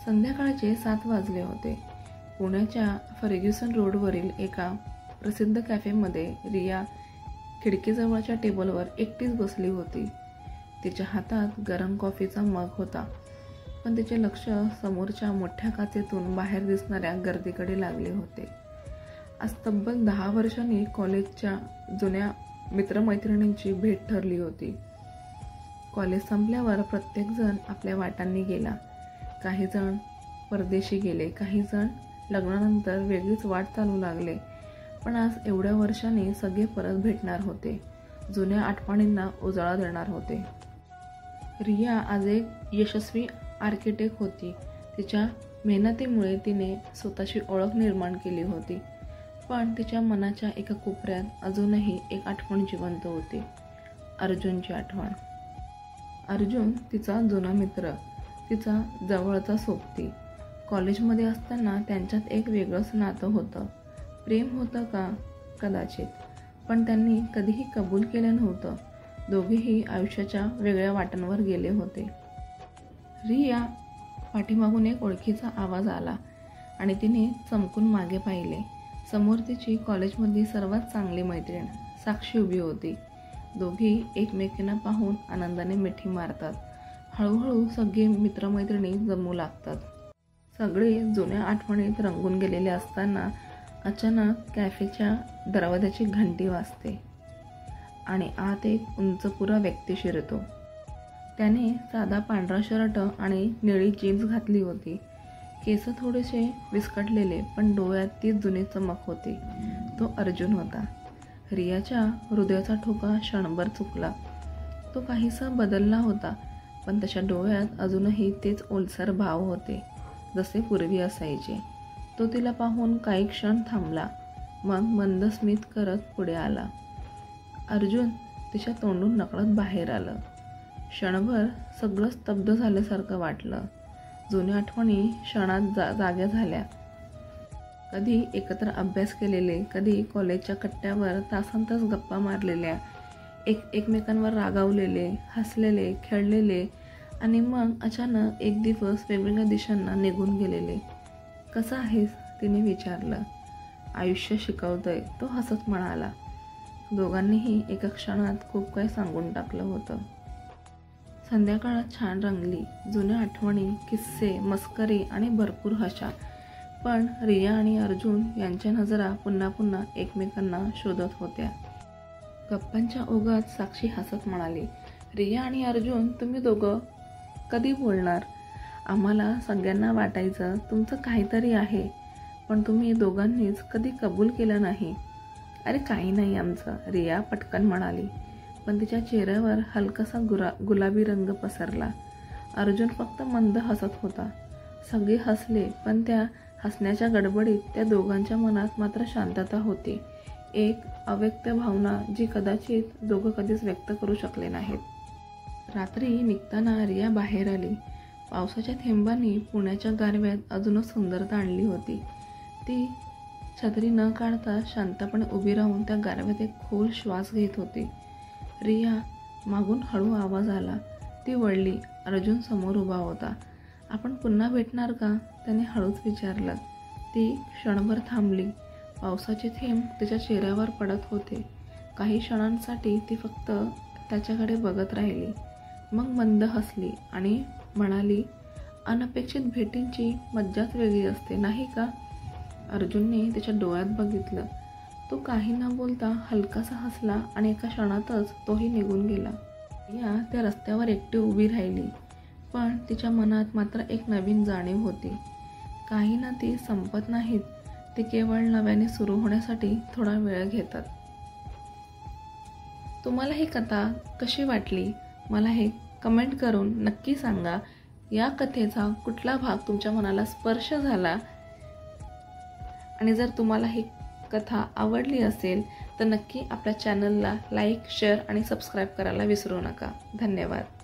संध्याकाळचे 7 वाजले होते. पुण्याच्या फर्ग्युसन रोडवरील एका प्रसिद्ध कॅफेमध्ये रिया खिडकीजवळच्या टेबलवर एकटीच बसली होती. तिच्या हातात गरम कॉफीचा मग होता, पण तिचे लक्ष समोरच्या मोठ्या काचेतून बाहेर दिसणाऱ्या गर्दीकडे लागले होते. आज तब्बल 10 वर्षांनी कॉलेजच्या जुन्या मित्रमैत्रिणींची भेट ठरली होती. कॉलेज संपल्यावर प्रत्येकजण आपल्या वाटांनी गेला. काही जण परदेशी गेले, काही जण लग्नानंतर वेगळीच वाट चालू लागले. पण आज एवढ्या वर्षांनी सगळे परत भेटणार होते, जुन्या आठवणींना उजाळा देणार होते. रिया आज एक यशस्वी आर्किटेक्ट होती. तिच्या मेहनतीमुळे तिने स्वतःची ओळख निर्माण केली होती. पण तिच्या मनाच्या एका कोपऱ्यात अजूनही एक आठवण जिवंत होती, अर्जुनची आठवण. अर्जुन तिचा जुना मित्र, तिचा जवळचा सोबती. कॉलेजमध्ये असताना त्यांच्यात एक वेगळंच नातं होतं. प्रेम होतं का? कदाचित, पण त्यांनी कधीही कबूल केलं नव्हतं. दोघेही आयुष्याच्या वेगळ्या वाटांवर गेले होते. रिया पाठीमागून एक ओळखीचा आवाज आला आणि तिने चमकून मागे पाहिले. समोर तिची कॉलेजमधली सर्वात चांगली मैत्रीण साक्षी उभी होती. दोघी एकमेकींना पाहून आनंदाने मिठी मारतात. हळूहळू सगळे मित्रमैत्रिणी जमू लागतात. सगळे जुन्या आठवणीत रंगून गेलेले असताना अचानक कॅफेच्या दरवाजाची घंटी वाजते आणि आत एक उंचपुरा व्यक्ती शिरतो. त्याने साधा पांढरा शर्ट आणि निळी जीन्स घातली होती. केस थोडेसे विस्कटलेले, पण डोळ्यात ती जुनी चमक होती. तो अर्जुन होता. रियाच्या हृदयाचा ठोका क्षणभर चुकला. तो काहीसा बदलला होता, पण त्याच्या डोळ्यात अजूनही तेच ओलसर भाव होते, जसे पूर्वी असायचे. तो तिला पाहून काही क्षण थांबला, मग मंद स्मित करत पुढे आला. अर्जुन तिच्या तोंडून नकळत बाहेर आलं. क्षणभर सगळं स्तब्ध झाल्यासारखं वाटलं. जुन्या आठवणी क्षणात जाग्या झाल्या. कधी एकत्र अभ्यास केलेले, कधी कॉलेजच्या कट्ट्यावर तासंतास गप्पा मारलेल्या, एकमेकांवर रागावलेले, हसलेले, खेळलेले आणि मग अचानक एक दिवस वेगवेगळ्या दिशांना निघून गेलेले. कसं आहेस? तिने विचारलं. आयुष्य शिकवतंय, तो हसत म्हणाला. दोघांनीही एका क्षणात खूप काही सांगून टाकलं होतं. संध्याकाळ छान रंगली. जुन्या आठवणी, किस्से, मस्करी आणि भरपूर हशा. पण रिया आणि अर्जुन यांच्या नजरा पुन्हा पुन्हा एकमेकांना शोधत होत्या. गप्पांच्या ओघात साक्षी हसत म्हणाली, रिया आणि अर्जुन, तुम्ही दोघं कधी बोलणार? आम्हाला सगळ्यांना वाटायचं तुमचं काहीतरी आहे, पण तुम्ही दोघांनीच कधी कबूल केलं नाही. अरे काही नाही आमचं, रिया पटकन म्हणाली, पण तिच्या चेहऱ्यावर हलकासा गुलाबी रंग पसरला. अर्जुन फक्त मंद हसत होता. सगळे हसले, पण त्या हसण्याच्या गडबडीत त्या दोघांच्या मनात मात्र शांतता होती. एक अव्यक्त भावना जी कदाचित दोघं कधीच व्यक्त करू शकले नाहीत. रात्री निघताना रिया बाहेर आली. पावसाच्या थेंबांनी पुण्याच्या गारव्यात अजूनच सुंदरता आणली होती. ती छत्री न काढता शांतपणे उभी राहून त्या गारव्यात एक खोल श्वास घेत होती. रिया, मागून हळू आवाज आला. ती वळली. अर्जुन समोर उभा होता. आपण पुन्हा भेटणार का? त्याने हळूच विचारलं. ती क्षणभर थांबली. पावसाचे थेंब तिच्या चेहऱ्यावर पडत होते. काही क्षणांसाठी ती फक्त त्याच्याकडे बघत राहिली, मग मंद हसली आणि म्हणाली, अनपेक्षित भेटींची मज्जाच वेगळी असते, नाही का? अर्जुनने तिच्या डोळ्यात बघितलं. तो काही न बोलता हलकासा हसला आणि एका क्षणातच तोही निघून गेला. रिया त्या रस्त्यावर एकटी उभी राहिली, पण तिच्या मनात मात्र एक नवीन जाणीव होती. काही नाती संपत नाहीत, ते केवळ नव्याने सुरू होण्यासाठी थोडा वेळ घेतात. तुम्हाला ही कथा कशी वाटली? मला हे कमेंट करून नक्की सांगा. या कथेचा कुठला भाग तुमच्या मनाला स्पर्श झाला? आणि जर तुम्हाला ही कथा आवडली असेल तर नक्की आपल्या चॅनलला लाईक, शेअर आणि सबस्क्राईब करायला विसरू नका. धन्यवाद.